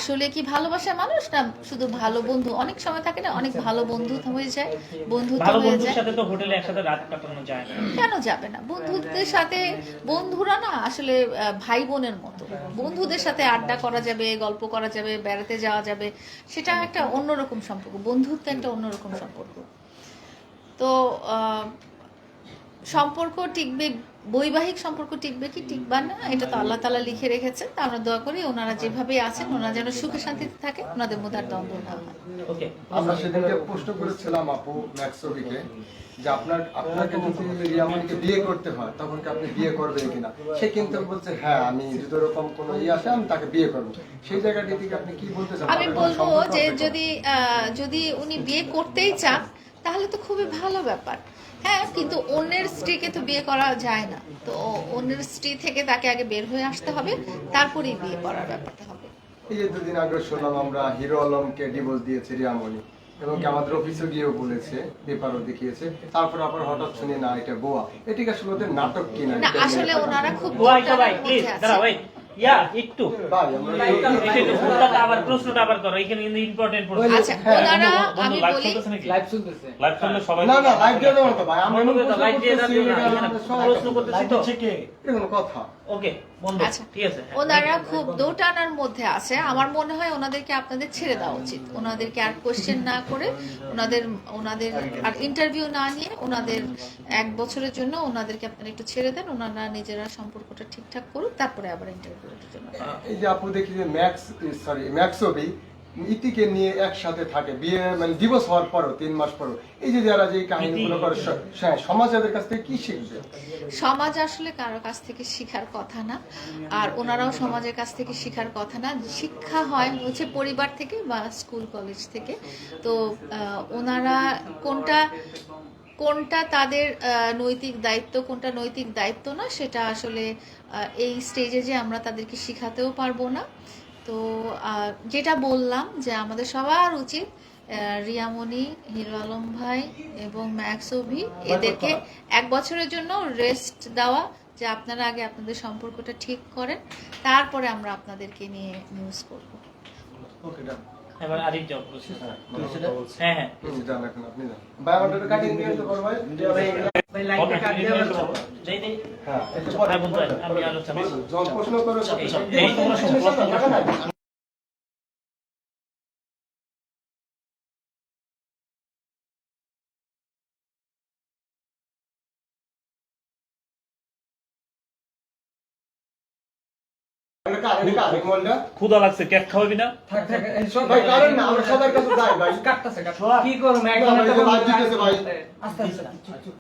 আসলে কি ভালোবাসা মানুষ না শুধু ভালো বন্ধু? অনেক সময় থাকে না, অনেক ভালো বন্ধু হয়ে যায়, বন্ধুত্ব ভালো হয়ে বন্ধুর যায়। সাথে তো হোটেলে একসাথে রাত কাটানো যায় না। কেন যাবে না? বন্ধুদের সাথে, বন্ধুরা না আসলে ভাই বোনের মতো। বন্ধুদের সাথে আড্ডা করা যাবে, গল্প করা যাবে, বেড়াতে যাওয়া যাবে, সেটা একটা অন্যরকম সম্পর্ক। বন্ধুত্ব একটা অন্যরকম সম্পর্ক। তো সম্পর্ক টিকবে, বৈবাহিক সম্পর্ক টিকবে কি টিকবে না, এটা তো আল্লাহ তাআলা লিখে রেখেছেন। তা আমরা দোয়া করি ওনারা যেভাবে আছেন ওনারা যেন সুখে শান্তিতে থাকে, ওনাদের মধ্যে আর দ্বন্দ্ব না হয়। ওকে, আমরা সেদিনকে প্রশ্ন করেছিলাম আপু ম্যাক্সবিকে যে আপনাকে যদি রিয়ামনিকে বিয়ে করতে হয় তখন কি আপনি বিয়ে করবেন কিনা। সে কিন্তু বলছে হ্যাঁ আমি যদি ওরকম কোনো আসে আমি তাকে বিয়ে করবো। সেই জায়গাটি থেকে আপনি কি বলতে চান? আমি বলবো যে যদি উনি বিয়ে করতেই চান তাহলে তো খুবই ভালো ব্যাপার। হ্যাঁ, কিন্তু অন্যের স্ত্রীকে তো বিয়ে করা যায় না। তো অন্যের স্ত্রী থেকে তাকে আগে বের হয়ে আসতে হবে, তারপরেই বিয়ে করার ব্যাপারটা হবে। এই যে দুদিন আগে শুনলাম আমরা হিরো আলমকে ডিভোর্স দিয়েছে রিয়ামনি, এবং কি আমাদের অফিসে গিয়েও বলেছে, পেপারও দেখিয়েছে। তারপর আবার হঠাৎ শুনি না এটা গোয়া। এটি আসলে ওদের নাটক কিনা? না, আসলে ওনারা খুব ভাই প্লিজ দাঁড়াও, ভাই একটু ভাই আবার প্রশ্নটা আবার করো, এখানে কিন্তু ইম্পর্টেন্ট প্রশ্ন। আচ্ছা, ওনারা আমি লাইভ বলি চলতেছে নাকি? লাইভ চলতেছে। লাইভ চললে সবাই না না লাইভ দিয়ে দাও তো ভাই, আমরা বন্ধ করে দাও, প্রশ্ন লাইভ দিয়ে দাও, করতেছি, এখানে প্রশ্ন করতেছি তো। এটা কোনো কথা? ওকে বন্ধ, আচ্ছা, ঠিক আছে। ওনারা খুব দোটানার মধ্যে আছে। আমার মনে হয় ওনাদেরকে আপনাদের ছেড়ে দেওয়া উচিত। ওনাদেরকে আর কোশ্চেন না করে, ওনাদের আর ইন্টারভিউ না নিয়ে, ওনাদের 1 বছরের জন্য ওনাদেরকে আপনারা একটু ছেড়ে দেন। ওনারা নিজেরা সম্পর্কটা ঠিকঠাক করুক, তারপরে আবার ইন্টারভিউর জন্য। এই যে আপু দেখি যে ম্যাক্সবি ইতিকে নিয়ে একসাথে থাকে, বিয়ে মানে ডিভোর্স হওয়ার পরও 3 মাস পরও। এই যে যারা যে কাহিনীগুলো করে, সমাজ এদের কাছ থেকে কি শিখবে? সমাজ আসলে কারো কাছ থেকে শিখার কথা না, আর ওনারাও সমাজের কাছ থেকে শিখার কথা না। শিক্ষা হয় হচ্ছে পরিবার থেকে বা স্কুল কলেজ থেকে। তো ওনারা কোনটা তাদের নৈতিক দায়িত্ব, কোনটা নৈতিক দায়িত্ব না, সেটা আসলে এই স্টেজে যে আমরা তাদেরকে শিখাতেও পারবো না। তো যেটা বললাম যে আমাদের সবার উচিত রিয়ামনি, হিরো আলম ভাই এবং ম্যাক্সবি এদেরকে 1 বছরের জন্য রেস্ট দেওয়া, যে আপনারা আগে আপনাদের সম্পর্কটা ঠিক করেন, তারপরে আমরা আপনাদেরকে নিয়ে নিউজ করব। ওকে ডান। এবার আরিফ জব করছে। হ্যাঁ হ্যাঁ জান এখন আপনি জান ভাই, আমাদের কাটিং দিয়ে তো করব ভাই। ভাই লাইভটা কাট দিয়ে দাও। দেই দেই। হ্যাঁ এটা হ্যাঁ বন্ধু, আমি আলোচনা জন প্রশ্ন করে এই তোমরা প্রশ্ন ক্ষুধা লাগছে, কেক খাওয়াবি না? থাক থাক এই সব ভাই কারণ না আমরা সবার কাছে যাই ভাই। কাটতাছে কাট। কি করব একদম ভাই, একটা লাইভ দিতেছে ভাই। আস্তে আস্তে